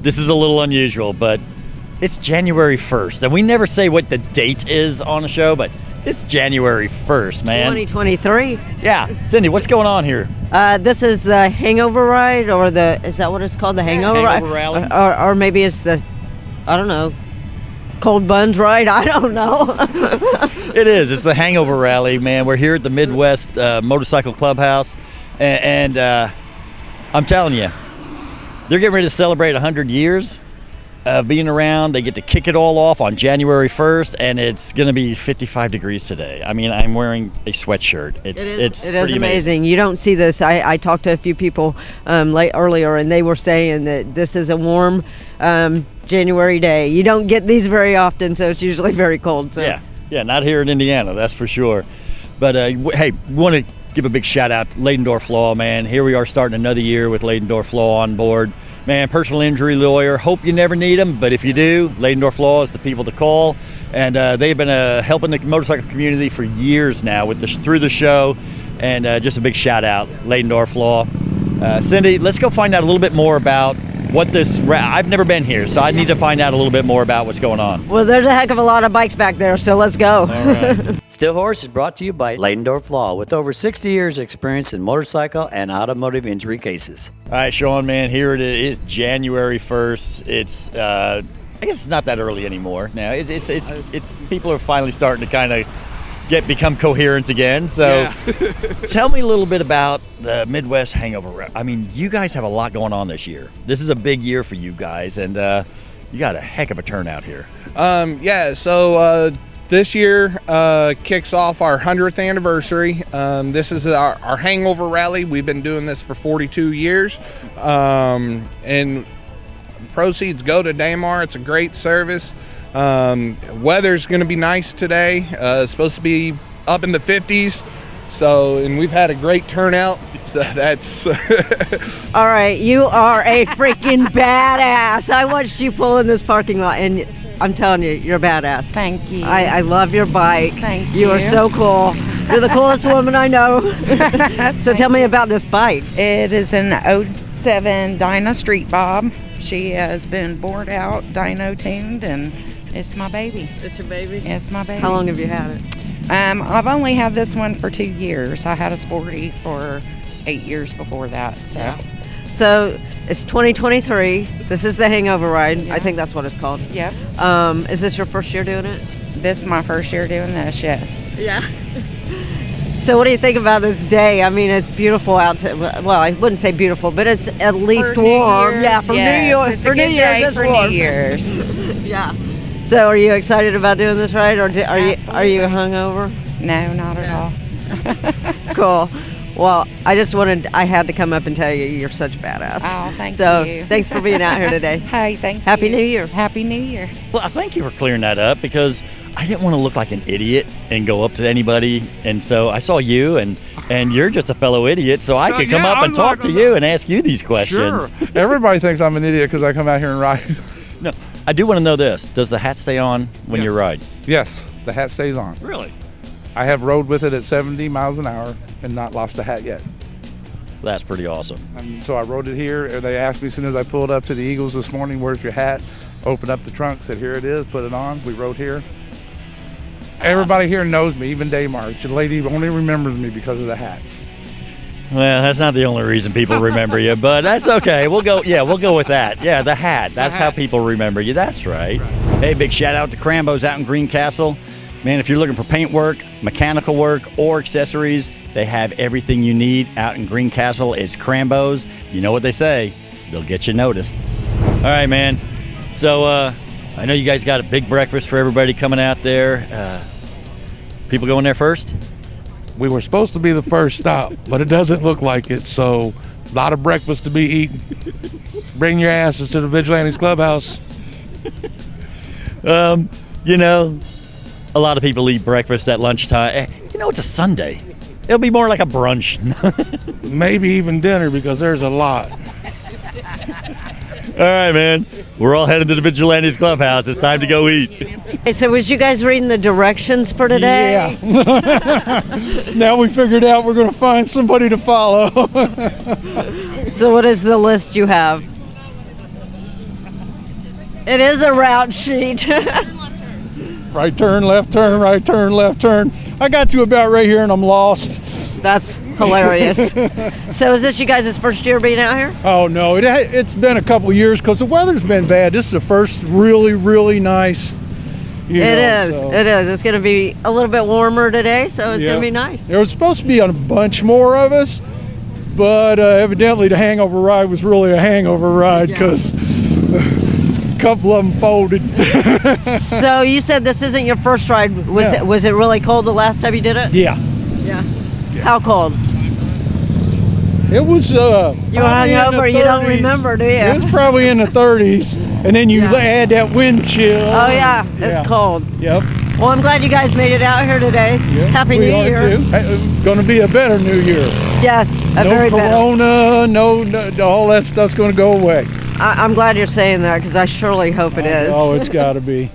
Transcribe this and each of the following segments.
this is a little unusual, but it's January 1st, and we never say what the date is on the show, but it's January 1st, man. 2023. Yeah. Cindy, what's going on here? This is the Hangover Ride, or is that what it's called, the Hangover Ride? Rally? Or maybe it's the, I don't know, Cold Buns Ride? I don't know. It is. It's the Hangover Rally, man. We're here at the Midwest Motorcycle Clubhouse, and I'm telling you, they're getting ready to celebrate 100 years of being around. They get to kick it all off on January 1st, and it's going to be 55 degrees today. I mean, I'm wearing a sweatshirt. It's pretty amazing. You don't see this. I talked to a few people earlier, and they were saying that this is a warm January day. You don't get these very often, so it's usually very cold. So. Yeah, not here in Indiana, that's for sure. But hey, we want to give a big shout out to Ladendorf Law, man. Here we are starting another year with Ladendorf Law on board. Man, personal injury lawyer. Hope you never need them, but if you do, Ladendorf Law is the people to call. And they've been helping the motorcycle community for years now through the show. And just a big shout out, Ladendorf Law. Cindy, let's go find out a little bit more about what I've never been here, so I need to find out a little bit more about what's going on. Well, there's a heck of a lot of bikes back there, so let's go. All right. Still Horse is brought to you by Ladendorf Law, with over 60 years experience in motorcycle and automotive injury cases. All right, Sean, man, here it is, January 1st. It's I guess it's not that early anymore now. It's people are finally starting to kind of become coherent again. So tell me a little bit about the Midwest Hangover. I mean, you guys have a lot going on this year. This is a big year for you guys, and you got a heck of a turnout here. So this year kicks off our 100th anniversary. This is our Hangover Rally. We've been doing this for 42 years. And the proceeds go to Damar. It's a great service. Weather's going to be nice today. It's supposed to be up in the 50s. And we've had a great turnout. That's all right. You are a freaking badass. I watched you pull in this parking lot, and I'm telling you, you're a badass. Thank you. I love your bike. Thank you. You are so cool. You're the coolest woman I know. So tell me about this bike. It is an 07 Dyna Street Bob. She has been bored out, dyno tuned, and it's my baby. It's your baby? It's my baby. How long have you had it? I've only had this one for 2 years. I had a Sporty for 8 years before that. So it's 2023. This is the Hangover Ride. Yeah. I think that's what it's called. Yep. Is this your first year doing it? This is my first year doing this, yes. Yeah. So what do you think about this day? I mean, it's beautiful out. Well, I wouldn't say beautiful, but it's at least warm. Year's, Yeah, for yes, New York. it's For a New good Year's, day it's for warm. New Year's. Yeah. So are you excited about doing this ride, or are you hungover? No, not at all. Cool. Well, I had to come up and tell you you're such a badass. Oh, thank you. So thanks for being out here today. Hey, thank you. Happy New Year. Happy New Year. Well, thank you for clearing that up, because I didn't want to look like an idiot and go up to anybody. And so I saw you, and you're just a fellow idiot, so I could come up and talk to you and ask you these questions. Sure. Everybody thinks I'm an idiot because I come out here and ride. No, I do want to know this. Does the hat stay on when you ride? Yes, the hat stays on. Really? I have rode with it at 70 miles an hour and not lost the hat yet. That's pretty awesome. So I rode it here, and they asked me as soon as I pulled up to the Eagles this morning, where's your hat? Opened up the trunk, said, here it is, put it on. We rode here. Everybody here knows me, even Damar. The lady only remembers me because of the hat. Well, that's not the only reason people remember you, but that's okay. We'll go with that. Yeah, the hat. That's how people remember you. That's right. Hey, big shout out to Crambo's out in Greencastle. Man, if you're looking for paint work, mechanical work, or accessories, they have everything you need out in Greencastle. It's Crambo's. You know what they say, they'll get you noticed. All right, man. So I know you guys got a big breakfast for everybody coming out there. People going there first? We were supposed to be the first stop, but it doesn't look like it, so a lot of breakfast to be eaten. Bring your asses to the Vigilantes Clubhouse. You know, a lot of people eat breakfast at lunchtime. You know, it's a Sunday. It'll be more like a brunch. Maybe even dinner, because there's a lot. All right, man. We're all headed to the Vigilantes Clubhouse. It's time to go eat. Hey, so was you guys reading the directions for today? Yeah. Now we figured out we're going to find somebody to follow. So what is the list you have? It is a route sheet. Right turn, left turn, right turn, left turn. I got to about right here and I'm lost. That's hilarious. So is this you guys' first year being out here? Oh no, it's been a couple years because the weather's been bad. This is the first really nice. It is. It's going to be a little bit warmer today, so it's going to be nice. There was supposed to be a bunch more of us, but evidently the hangover ride was really a hangover ride because a couple of them folded. So you said this isn't your first ride. Was it really cold the last time you did it? Yeah. How cold? It was. You were hungover. You don't remember, do you? It was probably in the 30s, and then you add that wind chill. Oh yeah, it's cold. Yep. Well, I'm glad you guys made it out here today. Yep. Happy New Year. Going to be a better New Year. Yes, a very better. No corona, no, all that stuff's going to go away. I'm glad you're saying that because I surely hope it is. Oh, it's got to be.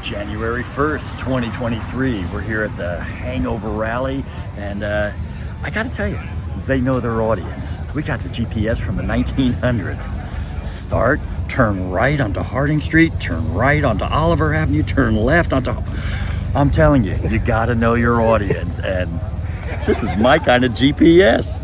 January 1st, 2023. We're here at the Hangover Rally, and I got to tell you, they know their audience. We got the GPS from the 1900s. Start, turn right onto Harding Street, turn right onto Oliver Avenue, turn left onto... I'm telling you, you got to know your audience, and this is my kind of GPS.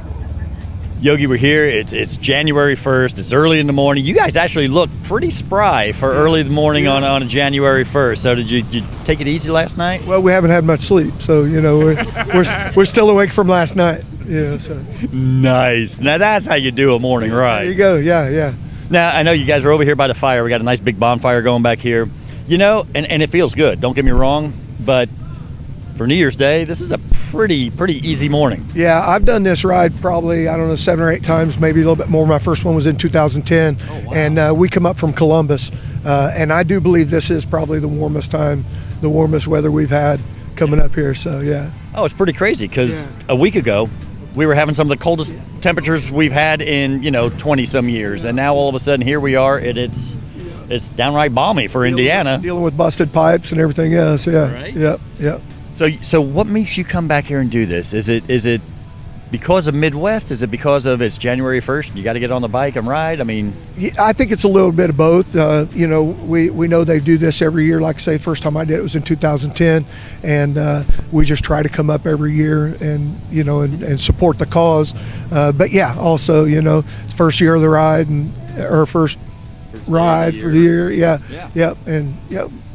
Yogi, we're here. It's January 1st. It's early in the morning. You guys actually look pretty spry for early in the morning on a January 1st. So did you take it easy last night? Well, we haven't had much sleep, so we're still awake from last night. So nice. Now that's how you do a morning ride. There you go. Yeah. Now I know you guys are over here by the fire. We got a nice big bonfire going back here. And it feels good. Don't get me wrong, but for New Year's Day, this is a pretty easy morning. Yeah, I've done this ride probably, 7 or 8 times, maybe a little bit more. My first one was in 2010, and we come up from Columbus, and I do believe this is probably the warmest weather we've had coming up here, so yeah. Oh, it's pretty crazy because a week ago, we were having some of the coldest temperatures we've had in, 20-some years, and now all of a sudden here we are, and it's downright balmy for Indiana. Dealing with busted pipes and everything else, yeah. Right? Yep. So what makes you come back here and do this? Is it because of Midwest? Is it because of it's January 1st? You got to get on the bike and ride? I mean, I think it's a little bit of both. We know they do this every year. Like I say, first time I did it was in 2010, and we just try to come up every year and support the cause. But yeah, also it's first year of the ride and our first ride for the year. Yep,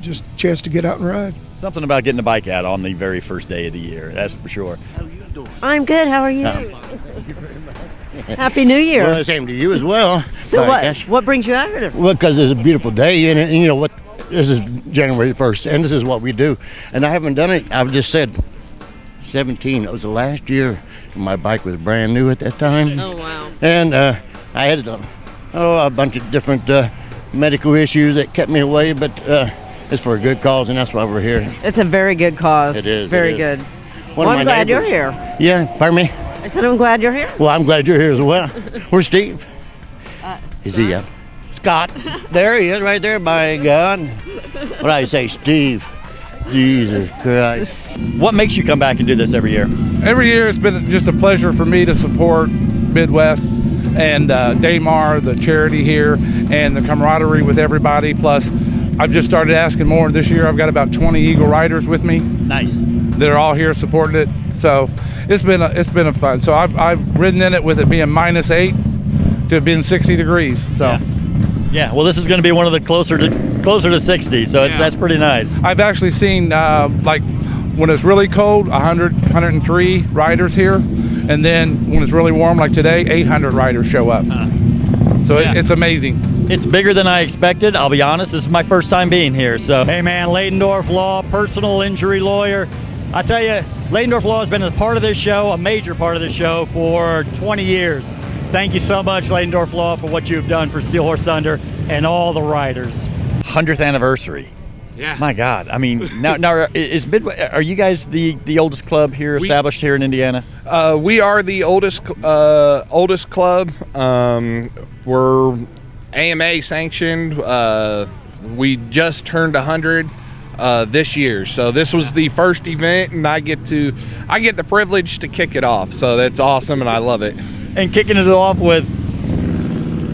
just a chance to get out and ride. Something about getting the bike out on the very first day of the year, that's for sure. How are you doing? I'm good. How are you? Thank you very much. Happy New Year. Well, same to you as well. So what brings you out here? Well, because it's a beautiful day, and you know what? This is January 1st, and this is what we do. And I haven't done it. I've just said 17. It was the last year. My bike was brand new at that time. Oh, wow. And I had a bunch of different medical issues that kept me away, but it's for a good cause, and that's why we're here. It's a very good cause. It is. Very good. Well, I'm glad you're here. Yeah, pardon me? I said I'm glad you're here. Well, I'm glad you're here as well. Where's Steve? Is he up? Scott. There he is, right there, by God. What do I say, Steve? Jesus Christ. What makes you come back and do this every year? Every year it's been just a pleasure for me to support Midwest and Daymar, the charity here, and the camaraderie with everybody. Plus, I've just started asking more. This year I've got about 20 Eagle riders with me. Nice. They're all here supporting it. So it's been a fun. So I've ridden in it with it being -8 to being 60 degrees. So yeah. Well, this is going to be one of the closer to 60. So that's pretty nice. I've actually seen like when it's really cold, 100, 103 riders here, and then when it's really warm like today, 800 riders show up. So it's amazing. It's bigger than I expected. I'll be honest. This is my first time being here. So, hey man, Ladendorf Law, personal injury lawyer. I tell you, Ladendorf Law has been a part of this show, a major part of this show for 20 years. Thank you so much, Ladendorf Law, for what you've done for Steel Horse Thunder and all the riders. 100th anniversary. Yeah. My God. I mean, now is Midwest? Are you guys the oldest club here established here in Indiana? We are the oldest club. We're AMA sanctioned. We just turned 100 this year, so this was the first event, and I get the privilege to kick it off. So that's awesome, and I love it. And kicking it off with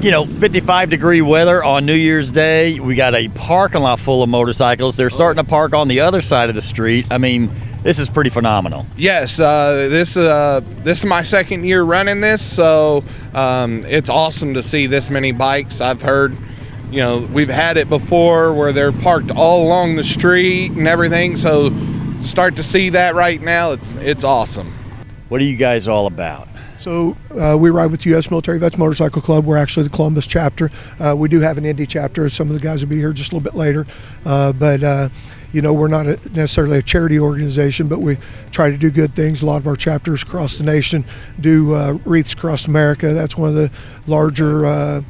55-degree weather on New Year's Day. We got a parking lot full of motorcycles. They're starting to park on the other side of the street. I mean, this is pretty phenomenal. Yes, this is my second year running this, so it's awesome to see this many bikes. I've heard, we've had it before where they're parked all along the street and everything, so start to see that right now. It's awesome. What are you guys all about? So we ride with the U.S. Military Vets Motorcycle Club. We're actually the Columbus chapter. We do have an Indy chapter. Some of the guys will be here just a little bit later. But we're not necessarily a charity organization, but we try to do good things. A lot of our chapters across the nation do wreaths across America. That's one of the larger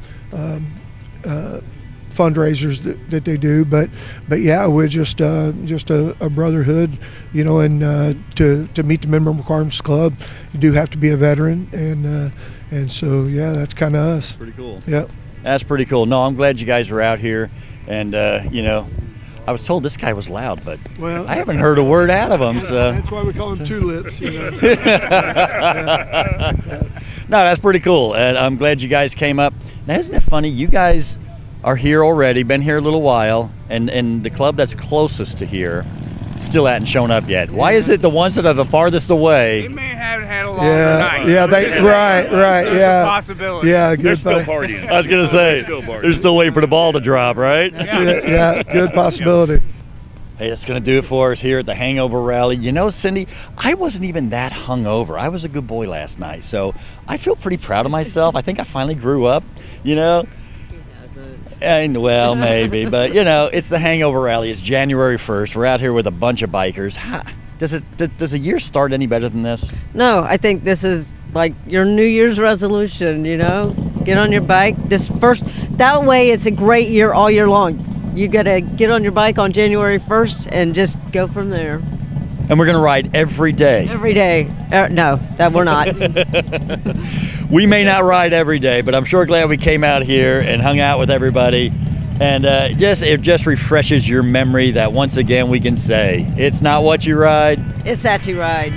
fundraisers that they do, but yeah, we're just a brotherhood, and to meet the minimum requirements club, you do have to be a veteran, and so yeah, that's kind of us. Pretty cool. Yeah, that's pretty cool. No, I'm glad you guys are out here, and I was told this guy was loud, but I haven't heard a word out of him. So that's why we call him Two Lips. No, that's pretty cool, and I'm glad you guys came up. Now, isn't it funny? You guys are here already, been here a little while, and the club that's closest to here still hadn't shown up yet. Why is it the ones that are the farthest away? They may have had a longer night. Yeah, right, yeah. A possibility. Yeah, good. They're still partying. I was gonna say they're still waiting for the ball to drop, right? Yeah, good possibility. Hey, that's going to do it for us here at the Hangover Rally. Cindy, I wasn't even that hungover. I was a good boy last night, so I feel pretty proud of myself. I think I finally grew up, And well, maybe, but it's the Hangover Rally. It's January 1st. We're out here with a bunch of bikers. Does a year start any better than this? No, I think this is like your New Year's resolution. Get on your bike. That way it's a great year all year long. You got to get on your bike on January 1st and just go from there. And we're going to ride every day. Every day. No, that we're not. We may not ride every day, but I'm sure glad we came out here and hung out with everybody. And it just refreshes your memory that once again we can say, it's not what you ride. It's that you ride.